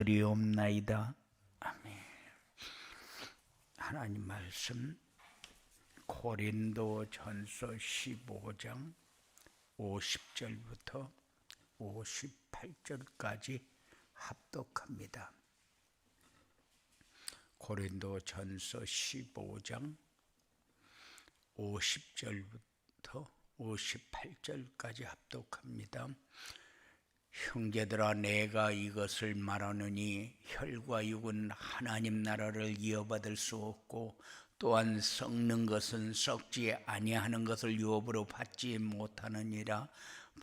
그리옵나이다. 아멘. 하나님 말씀 고린도전서 15장 50절부터 58절까지 합독합니다. 고린도전서 15장 50절부터 58절까지 합독합니다. 형제들아, 내가 이것을 말하느니 혈과 육은 하나님 나라를 이어받을 수 없고, 또한 썩는 것은 썩지 아니하는 것을 유업으로 받지 못하느니라.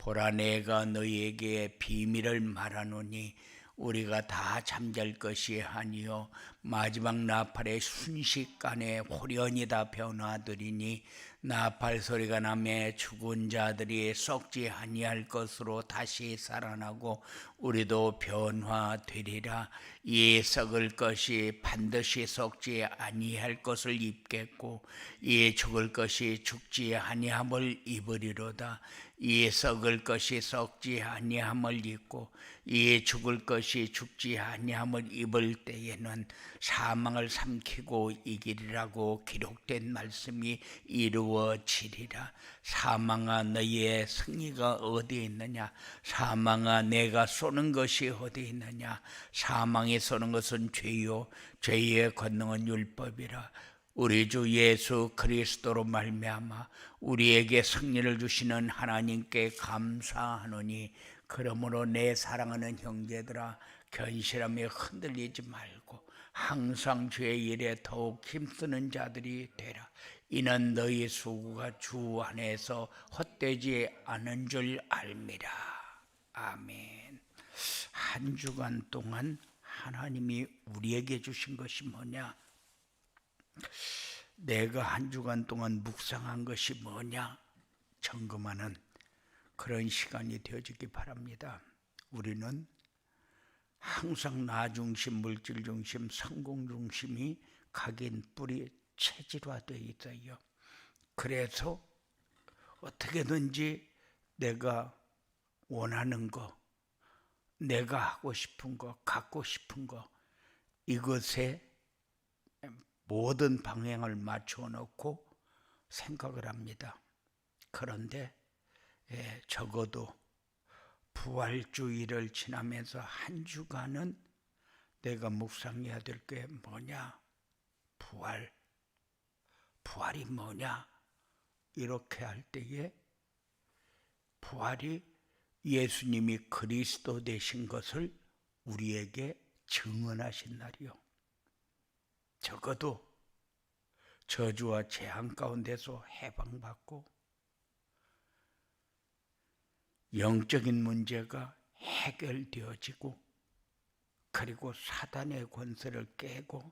보라, 내가 너희에게 비밀을 말하노니 우리가 다 잠잘 것이 아니요 마지막 나팔의 순식간에 홀연히 다 변화되리니, 나팔 소리가 나매 죽은 자들이 썩지 아니할 것으로 다시 살아나고 우리도 변화되리라. 이에 썩을 것이 반드시 썩지 아니할 것을 입겠고, 이에 죽을 것이 죽지 아니함을 입으리로다. 이에 썩을 것이 썩지 아니함을 입고 이에 죽을 것이 죽지 아니함을 입을 때에는 사망을 삼키고 이기리라고 기록된 말씀이 이루어지리라. 사망아, 너희의 승리가 어디에 있느냐? 사망아, 내가 쏘는 것이 어디에 있느냐? 사망이 쏘는 것은 죄요, 죄의 권능은 율법이라. 우리 주 예수 그리스도로 말미암아 우리에게 승리를 주시는 하나님께 감사하노니, 그러므로 내 사랑하는 형제들아, 견실함에 흔들리지 말고 항상 주의 일에 더욱 힘쓰는 자들이 되라. 이는 너희 수고가 주 안에서 헛되지 않은 줄 알미라. 아멘. 한 주간 동안 하나님이 우리에게 주신 것이 뭐냐? 내가 한 주간 동안 묵상한 것이 뭐냐? 점검하는 그런 시간이 되어지기 바랍니다. 우리는 항상 나 중심, 물질 중심, 성공 중심이 각인 뿌리 체질화되어 있어요. 그래서 어떻게든지 내가 원하는 거, 내가 하고 싶은 거, 갖고 싶은 거, 이것에 모든 방향을 맞춰 놓고 생각을 합니다. 그런데 적어도 부활주의를 지나면서 한 주간은 내가 묵상해야 될 게 뭐냐? 부활이 뭐냐? 이렇게 할 때에 부활이 예수님이 그리스도 되신 것을 우리에게 증언하신 날이요. 적어도 저주와 재앙 가운데서 해방받고 영적인 문제가 해결되어지고, 그리고 사단의 권세를 깨고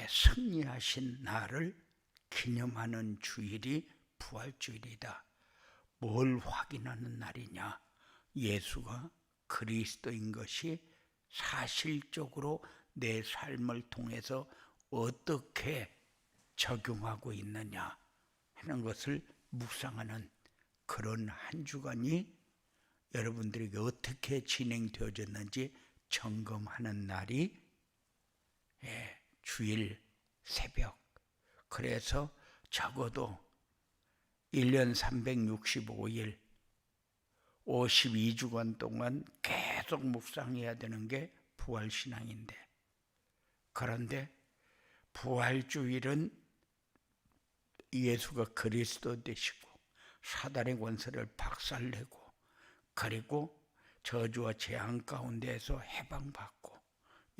승리하신 날을 기념하는 주일이 부활주일이다. 뭘 확인하는 날이냐? 예수가 그리스도인 것이 사실적으로 내 삶을 통해서 어떻게 적용하고 있느냐 하는 것을 묵상하는 그런 한 주간이 여러분들에게 어떻게 진행되어졌는지 점검하는 날이 주일 새벽. 그래서 적어도 1년 365일 52주간 동안 계속 묵상해야 되는 게 부활신앙인데, 그런데 부활주일은 예수가 그리스도 되시고 사단의 권세를 박살내고, 그리고 저주와 재앙 가운데에서 해방받고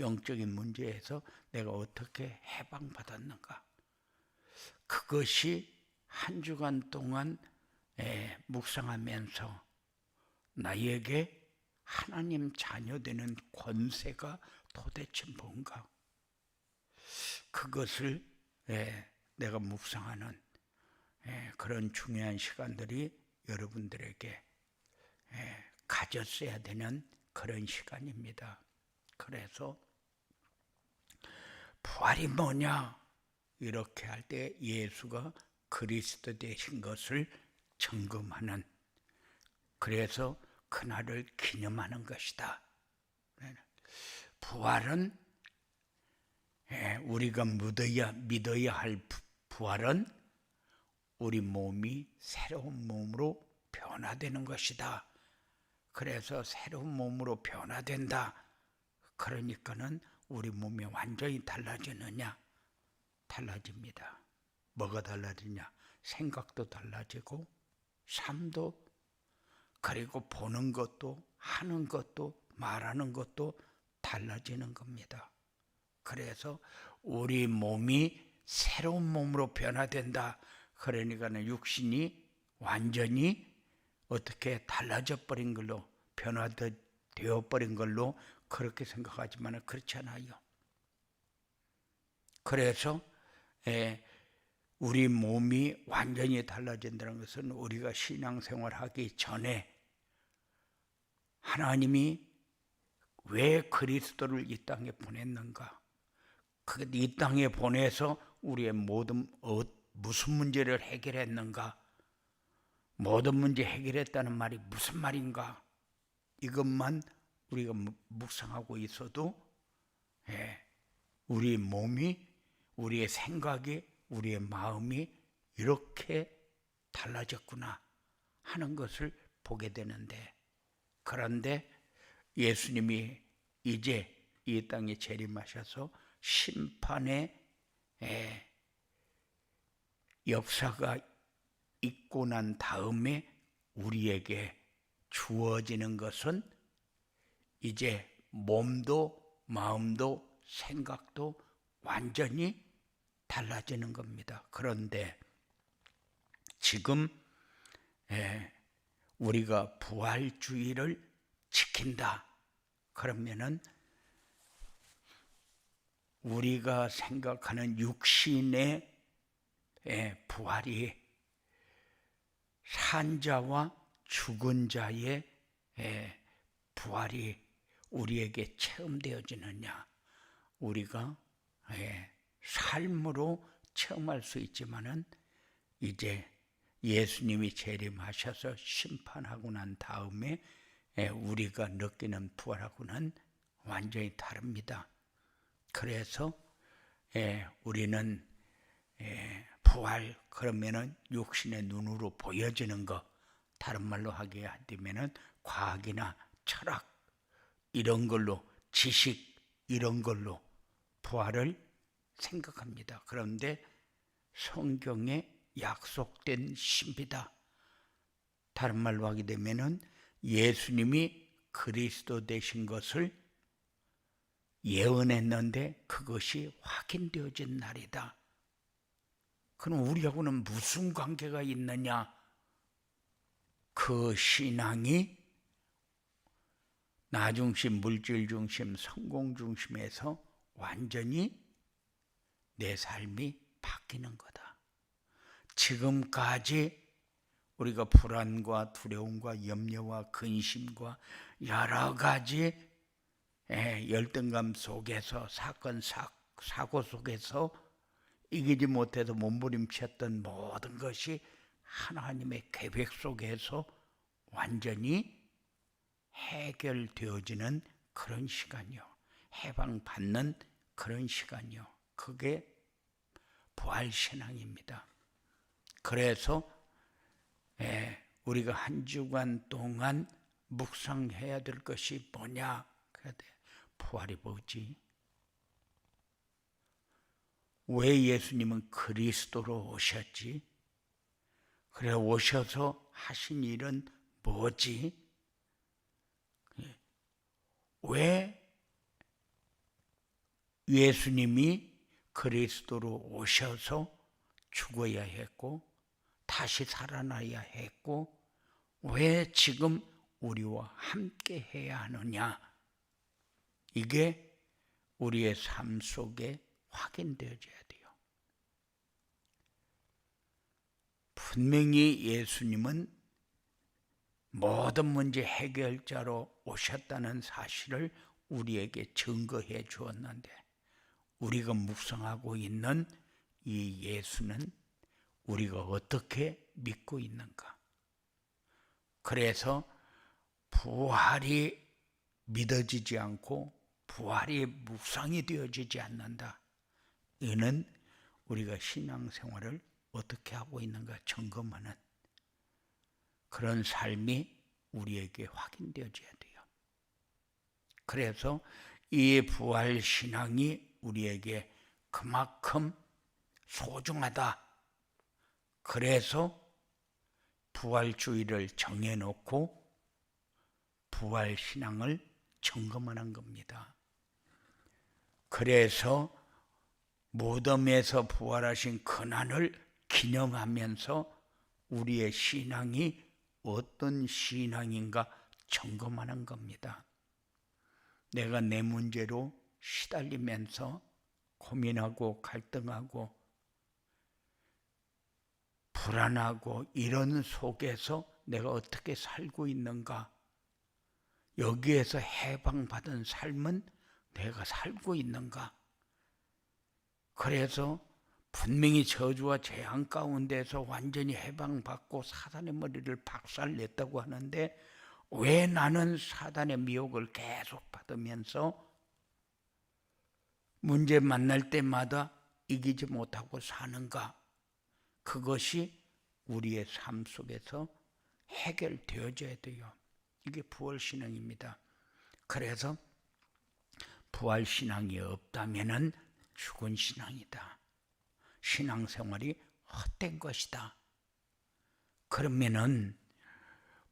영적인 문제에서 내가 어떻게 해방받았는가, 그것이 한 주간 동안 묵상하면서 나에게 하나님 자녀 되는 권세가 도대체 뭔가, 그것을 내가 묵상하는 그런 중요한 시간들이 여러분들에게 가졌어야 되는 그런 시간입니다. 그래서 부활이 뭐냐? 이렇게 할 때 예수가 그리스도 되신 것을 점검하는, 그래서 그날을 기념하는 것이다. 부활은 우리가 믿어야 할 부활은 우리 몸이 새로운 몸으로 변화되는 것이다. 그래서 새로운 몸으로 변화된다. 그러니까는 우리 몸이 완전히 달라지느냐? 달라집니다. 뭐가 달라지냐? 생각도 달라지고 삶도, 그리고 보는 것도, 하는 것도, 말하는 것도 달라지는 겁니다. 그래서 우리 몸이 새로운 몸으로 변화된다. 그러니까는 육신이 완전히 어떻게 달라져 버린 걸로, 변화되어 버린 걸로 그렇게 생각하지만 그렇지 않아요. 그래서 우리 몸이 완전히 달라진다는 것은 우리가 신앙생활하기 전에 하나님이 왜 그리스도를 이 땅에 보냈는가? 이 땅에 보내서 우리의 무슨 문제를 해결했는가? 모든 문제 해결했다는 말이 무슨 말인가? 이것만 우리가 묵상하고 있어도 우리 몸이, 우리의 생각이, 우리의 마음이 이렇게 달라졌구나 하는 것을 보게 되는데, 그런데 예수님이 이제 이 땅에 재림하셔서 심판의 역사가 있고 난 다음에 우리에게 주어지는 것은 이제 몸도 마음도 생각도 완전히 달라지는 겁니다. 그런데 지금 우리가 부활주의를 지킨다. 그러면은 우리가 생각하는 육신의 부활이 산자와 죽은 자의 부활이 우리에게 체험되어지느냐? 우리가 삶으로 체험할 수 있지만은 이제 예수님이 재림하셔서 심판하고 난 다음에 우리가 느끼는 부활하고는 완전히 다릅니다. 그래서 우리는 부활 그러면은 육신의 눈으로 보여지는 것, 다른 말로 하게 되면은 과학이나 철학 이런 걸로, 지식 이런 걸로 부활을 생각합니다. 그런데 성경에 약속된 신비다. 다른 말로 하게 되면은 예수님이 그리스도 되신 것을 예언했는데 그것이 확인되어진 날이다. 그럼 우리하고는 무슨 관계가 있느냐? 그 신앙이 나중심, 물질중심, 성공중심에서 완전히 내 삶이 바뀌는 거다. 지금까지 우리가 불안과 두려움과 염려와 근심과 여러 가지 열등감 속에서, 사건, 사고 속에서 이기지 못해서 몸부림쳤던 모든 것이 하나님의 계획 속에서 완전히 해결되어지는 그런 시간이요, 해방받는 그런 시간이요. 그게 부활신앙입니다. 그래서 우리가 한 주간 동안 묵상해야 될 것이 뭐냐? 부활이 뭐지? 왜 예수님은 그리스도로 오셨지? 그래 오셔서 하신 일은 뭐지? 왜 예수님이 그리스도로 오셔서 죽어야 했고 다시 살아나야 했고 왜 지금 우리와 함께 해야 하느냐? 이게 우리의 삶 속에 확인되어져야 돼요. 분명히 예수님은 모든 문제 해결자로 오셨다는 사실을 우리에게 증거해 주었는데 우리가 묵상하고 있는 이 예수는 우리가 어떻게 믿고 있는가? 그래서 부활이 믿어지지 않고 부활이 묵상이 되어지지 않는다. 이는 우리가 신앙생활을 어떻게 하고 있는가 점검하는 그런 삶이 우리에게 확인되어져야 돼요. 그래서 이 부활신앙이 우리에게 그만큼 소중하다. 그래서 부활주의를 정해놓고 부활신앙을 점검하는 겁니다. 그래서 무덤에서 부활하신 그날을 기념하면서 우리의 신앙이 어떤 신앙인가 점검하는 겁니다. 내가 내 문제로 시달리면서 고민하고 갈등하고 불안하고 이런 속에서 내가 어떻게 살고 있는가, 여기에서 해방받은 삶은 내가 살고 있는가. 그래서 분명히 저주와 재앙 가운데서 완전히 해방받고 사단의 머리를 박살냈다고 하는데 왜 나는 사단의 미혹을 계속 받으면서 문제 만날 때마다 이기지 못하고 사는가? 그것이 우리의 삶 속에서 해결되어져야 돼요. 이게 부활신앙입니다. 그래서 부활신앙이 없다면은 죽은 신앙이다. 신앙생활이 헛된 것이다. 그러면은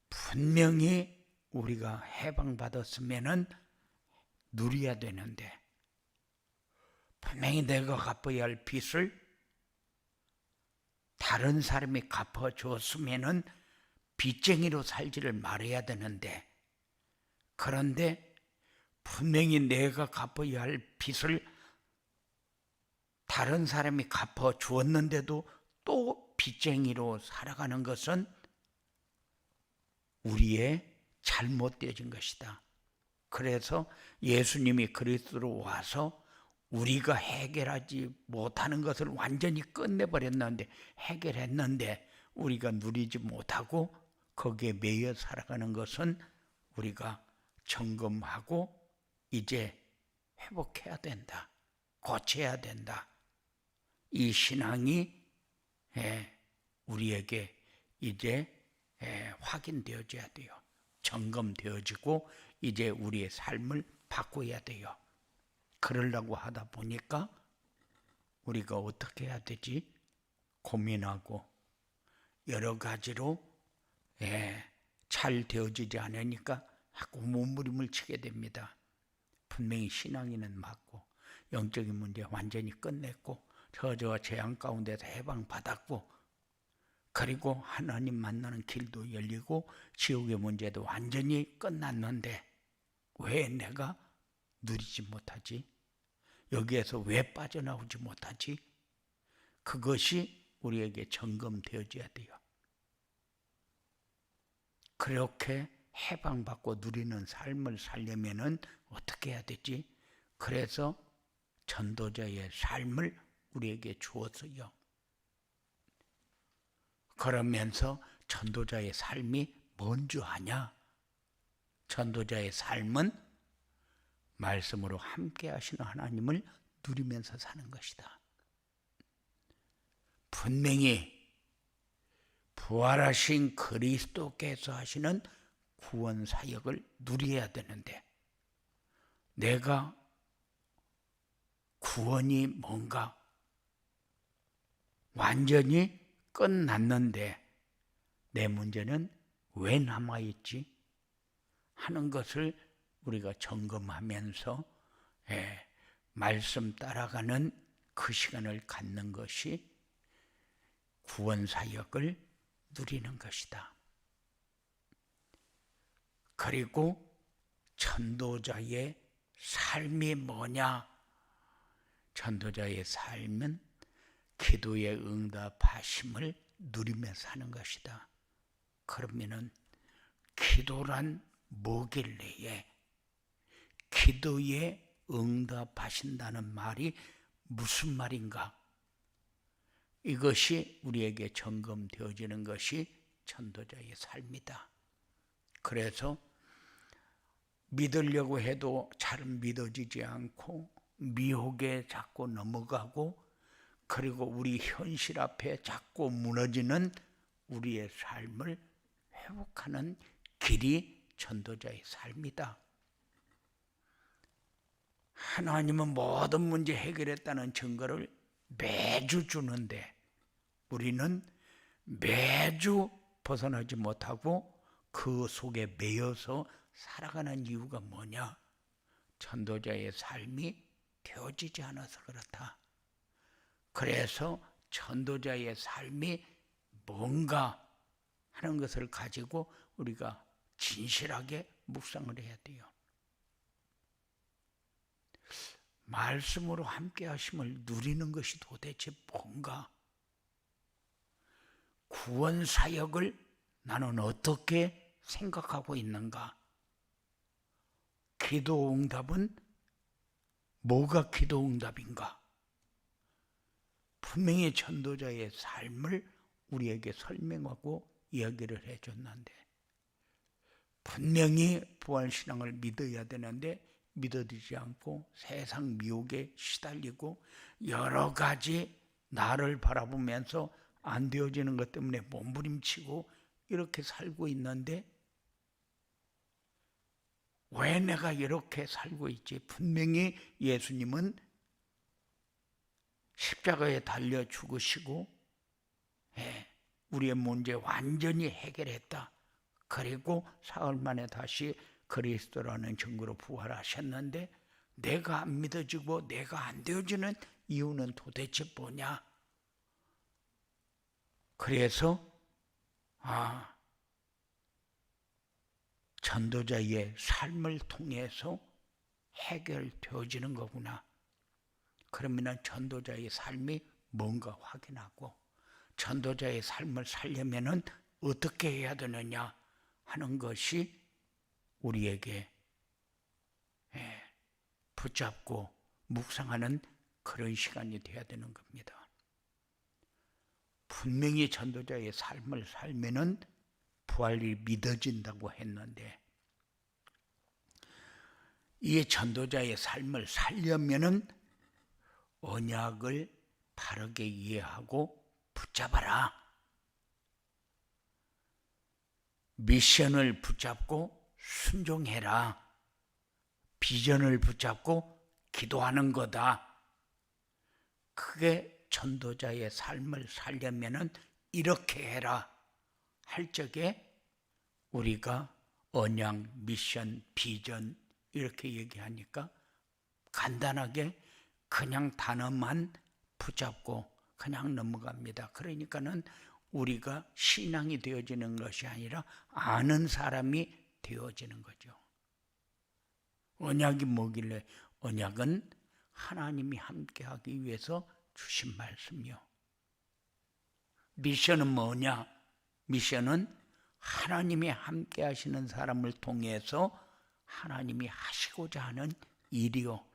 분명히 우리가 해방받았으면은 누려야 되는데 분명히 내가 갚아야 할 빚을 다른 사람이 갚아줬으면은 빚쟁이로 살지를 말아야 되는데, 그런데 분명히 내가 갚아야 할 빚을 다른 사람이 갚아주었는데도 또 빚쟁이로 살아가는 것은 우리의 잘못되어진 것이다. 그래서 예수님이 그리스도로 와서 우리가 해결하지 못하는 것을 완전히 끝내버렸는데, 해결했는데 우리가 누리지 못하고 거기에 매여 살아가는 것은 우리가 점검하고 이제 회복해야 된다. 고쳐야 된다. 이 신앙이 우리에게 이제 확인되어져야 돼요. 점검되어지고 이제 우리의 삶을 바꿔야 돼요. 그러려고 하다 보니까 우리가 어떻게 해야 되지? 고민하고 여러 가지로 잘 되어지지 않으니까 자꾸 몸부림을 치게 됩니다. 분명히 신앙인은 맞고 영적인 문제 완전히 끝냈고 저주와 재앙 가운데서 해방받았고 그리고 하나님 만나는 길도 열리고 지옥의 문제도 완전히 끝났는데 왜 내가 누리지 못하지? 여기에서 왜 빠져나오지 못하지? 그것이 우리에게 점검되어져야 돼요. 그렇게 해방받고 누리는 삶을 살려면은 어떻게 해야 되지? 그래서 전도자의 삶을 우리에게 주었어요. 그러면서 전도자의 삶이 뭔 줄 아냐? 전도자의 삶은 말씀으로 함께 하시는 하나님을 누리면서 사는 것이다. 분명히 부활하신 그리스도께서 하시는 구원 사역을 누려야 되는데 내가 구원이 뭔가 완전히 끝났는데 내 문제는 왜 남아있지? 하는 것을 우리가 점검하면서 말씀 따라가는 그 시간을 갖는 것이 구원 사역을 누리는 것이다. 그리고 전도자의 삶이 뭐냐? 전도자의 삶은 기도의 응답하심을 누리며 사는 것이다. 그러면은 기도란 뭐길래 기도에 응답하신다는 말이 무슨 말인가? 이것이 우리에게 점검되어지는 것이 전도자의 삶이다. 그래서 믿으려고 해도 잘 믿어지지 않고 미혹에 자꾸 넘어가고, 그리고 우리 현실 앞에 자꾸 무너지는 우리의 삶을 회복하는 길이 전도자의 삶이다. 하나님은 모든 문제 해결했다는 증거를 매주 주는데 우리는 매주 벗어나지 못하고 그 속에 매여서 살아가는 이유가 뭐냐? 전도자의 삶이 되어지지 않아서 그렇다. 그래서 전도자의 삶이 뭔가 하는 것을 가지고 우리가 진실하게 묵상을 해야 돼요. 말씀으로 함께 하심을 누리는 것이 도대체 뭔가? 구원 사역을 나는 어떻게 생각하고 있는가? 기도 응답은 뭐가 기도 응답인가? 분명히 전도자의 삶을 우리에게 설명하고 이야기를 해줬는데, 분명히 부활신앙을 믿어야 되는데 믿어지지 않고 세상 미혹에 시달리고 여러 가지 나를 바라보면서 안 되어지는 것 때문에 몸부림치고 이렇게 살고 있는데, 왜 내가 이렇게 살고 있지? 분명히 예수님은 십자가에 달려 죽으시고 우리의 문제 완전히 해결했다. 그리고 사흘 만에 다시 그리스도라는 증거로 부활하셨는데, 내가 안 믿어지고 내가 안 되어지는 이유는 도대체 뭐냐? 그래서 전도자의 삶을 통해서 해결되어지는 거구나. 그러면 전도자의 삶이 뭔가 확인하고, 전도자의 삶을 살려면 어떻게 해야 되느냐 하는 것이 우리에게 붙잡고 묵상하는 그런 시간이 되어야 되는 겁니다. 분명히 전도자의 삶을 살면은 부활이 믿어진다고 했는데, 이 전도자의 삶을 살려면은 언약을 바르게 이해하고 붙잡아라. 미션을 붙잡고 순종해라. 비전을 붙잡고 기도하는 거다. 그게 전도자의 삶을 살려면은 이렇게 해라 할 적에 우리가 언약, 미션, 비전 이렇게 얘기하니까 간단하게 그냥 단어만 붙잡고 그냥 넘어갑니다. 그러니까는 우리가 신앙이 되어지는 것이 아니라 아는 사람이 되어지는 거죠. 언약이 뭐길래? 언약은 하나님이 함께하기 위해서 주신 말씀이요. 미션은 뭐냐? 미션은 하나님이 함께 하시는 사람을 통해서 하나님이 하시고자 하는 일이요.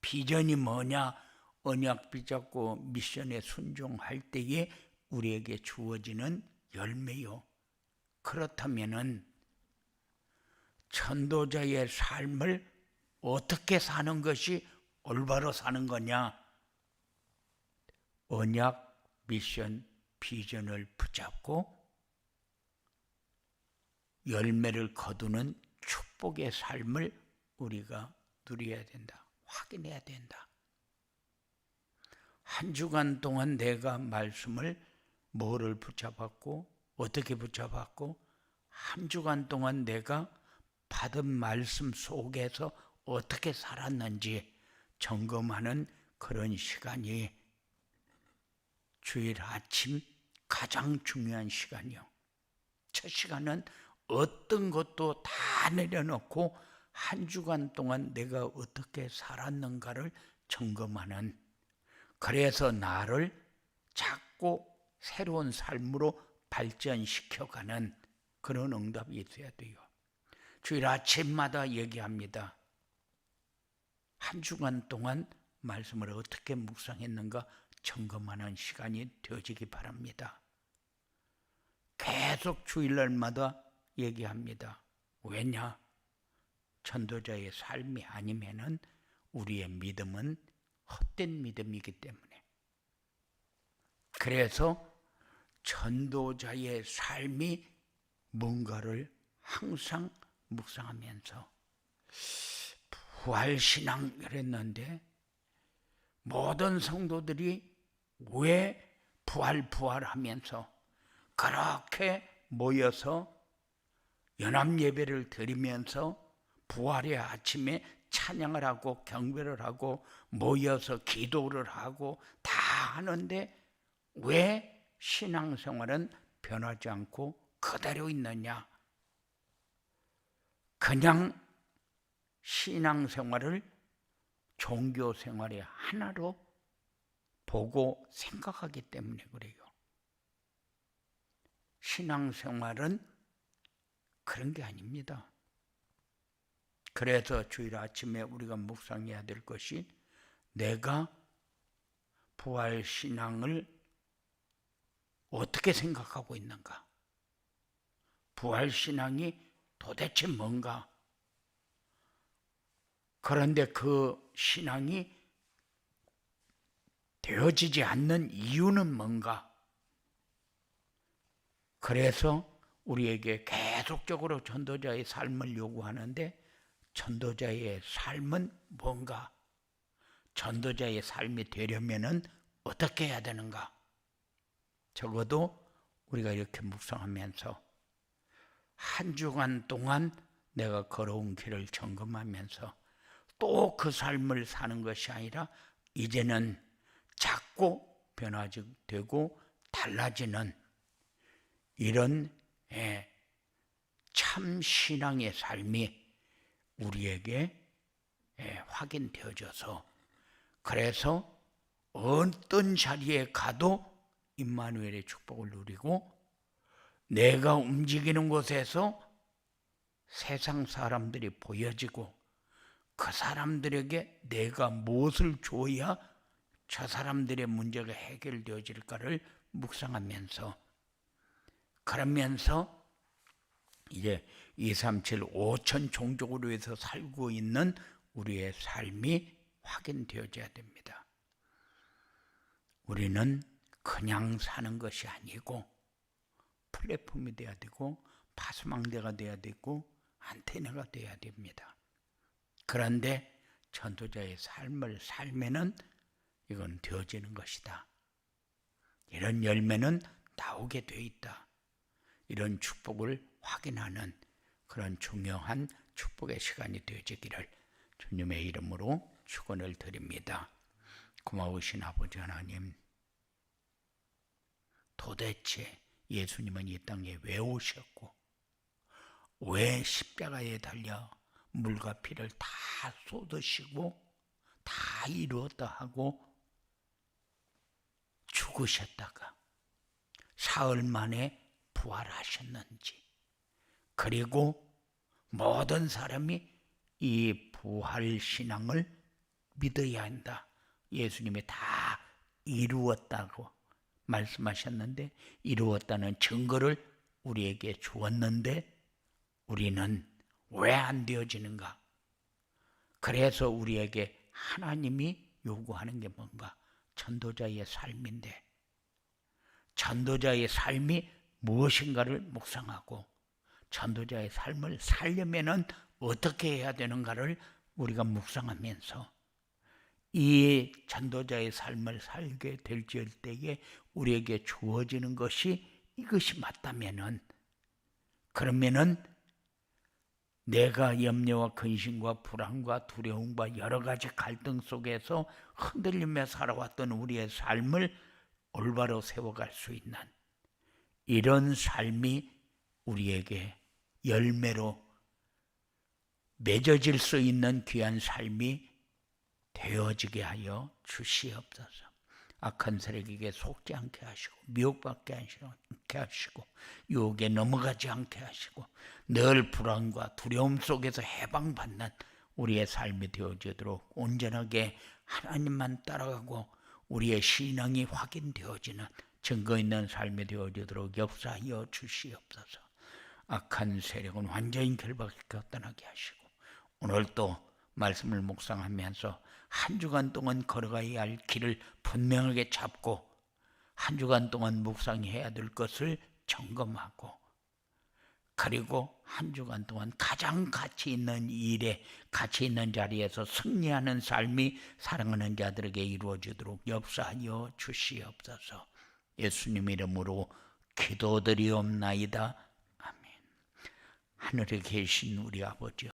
비전이 뭐냐? 언약 붙잡고 미션에 순종할 때에 우리에게 주어지는 열매요. 그렇다면은 전도자의 삶을 어떻게 사는 것이 올바로 사는 거냐? 언약, 미션, 비전을 붙잡고 열매를 거두는 축복의 삶을 우리가 누려야 된다. 확인해야 된다. 한 주간 동안 내가 말씀을 뭐를 붙잡았고 어떻게 붙잡았고, 한 주간 동안 내가 받은 말씀 속에서 어떻게 살았는지 점검하는 그런 시간이 주일 아침 가장 중요한 시간이요. 첫 시간은 어떤 것도 다 내려놓고 한 주간 동안 내가 어떻게 살았는가를 점검하는, 그래서 나를 자꾸 새로운 삶으로 발전시켜가는 그런 응답이 있어야 돼요. 주일 아침마다 얘기합니다. 한 주간 동안 말씀을 어떻게 묵상했는가 점검하는 시간이 되어지기 바랍니다. 계속 주일날마다 얘기합니다. 왜냐? 전도자의 삶이 아니면은 우리의 믿음은 헛된 믿음이기 때문에, 그래서 전도자의 삶이 뭔가를 항상 묵상하면서, 부활신앙을 했는데 모든 성도들이 왜 부활하면서 그렇게 모여서 연합예배를 드리면서 부활의 아침에 찬양을 하고 경배를 하고 모여서 기도를 하고 다 하는데 왜 신앙생활은 변하지 않고 그대로 있느냐? 그냥 신앙생활을 종교생활의 하나로 보고 생각하기 때문에 그래요. 신앙생활은 그런 게 아닙니다. 그래서 주일 아침에 우리가 묵상해야 될 것이, 내가 부활신앙을 어떻게 생각하고 있는가? 부활신앙이 도대체 뭔가? 그런데 그 신앙이 되어지지 않는 이유는 뭔가? 그래서 우리에게 계속적으로 전도자의 삶을 요구하는데, 전도자의 삶은 뭔가? 전도자의 삶이 되려면은 어떻게 해야 되는가? 적어도 우리가 이렇게 묵상하면서 한 주간 동안 내가 걸어온 길을 점검하면서 또 그 삶을 사는 것이 아니라 이제는 자꾸 변화되고 달라지는 이런 참 신앙의 삶이 우리에게 확인되어져서, 그래서 어떤 자리에 가도 임마누엘의 축복을 누리고, 내가 움직이는 곳에서 세상 사람들이 보여지고, 그 사람들에게 내가 무엇을 줘야 저 사람들의 문제가 해결되어질까를 묵상하면서, 그러면서 이제 237, 5천 종족으로 해서 살고 있는 우리의 삶이 확인되어져야 됩니다. 우리는 그냥 사는 것이 아니고 플랫폼이 돼야 되고 파수망대가 돼야 되고 안테나가 돼야 됩니다. 그런데 전도자의 삶을 살면은 이건 되어지는 것이다. 이런 열매는 나오게 돼 있다. 이런 축복을 확인하는 그런 중요한 축복의 시간이 되어지기를 주님의 이름으로 축원을 드립니다. 고마우신 아버지 하나님, 도대체 예수님은 이 땅에 왜 오셨고, 왜 십자가에 달려 물과 피를 다 쏟으시고 다 이루었다 하고 죽으셨다가 사흘 만에 부활하셨는지, 그리고 모든 사람이 이 부활신앙을 믿어야 한다. 예수님이 다 이루었다고 말씀하셨는데, 이루었다는 증거를 우리에게 주었는데 우리는 왜 안 되어지는가? 그래서 우리에게 하나님이 요구하는 게 뭔가? 전도자의 삶인데, 전도자의 삶이 무엇인가를 묵상하고, 전도자의 삶을 살려면은 어떻게 해야 되는가를 우리가 묵상하면서, 이 전도자의 삶을 살게 될지을 때에 우리에게 주어지는 것이 이것이 맞다면은, 그러면은 내가 염려와 근심과 불안과 두려움과 여러 가지 갈등 속에서 흔들리며 살아왔던 우리의 삶을 올바로 세워갈 수 있는 이런 삶이 우리에게 열매로 맺어질 수 있는 귀한 삶이 되어지게 하여 주시옵소서. 악한 세력에게 속지 않게 하시고, 미혹받지 않게 하시고, 유혹에 넘어가지 않게 하시고, 늘 불안과 두려움 속에서 해방받는 우리의 삶이 되어지도록 온전하게 하나님만 따라가고 우리의 신앙이 확인되어지는 증거 있는 삶이 되어지도록 역사하여 주시옵소서. 악한 세력은 완전히 결박시켜 떠나게 하시고, 오늘 또 말씀을 묵상하면서 한 주간 동안 걸어가야 할 길을 분명하게 잡고 한 주간 동안 묵상해야 될 것을 점검하고, 그리고 한 주간 동안 가장 가치 있는 일에, 가치 있는 자리에서 승리하는 삶이 사랑하는 자들에게 이루어지도록 역사하여 주시옵소서. 예수님 이름으로 기도드리옵나이다. 아멘. 하늘에 계신 우리 아버지,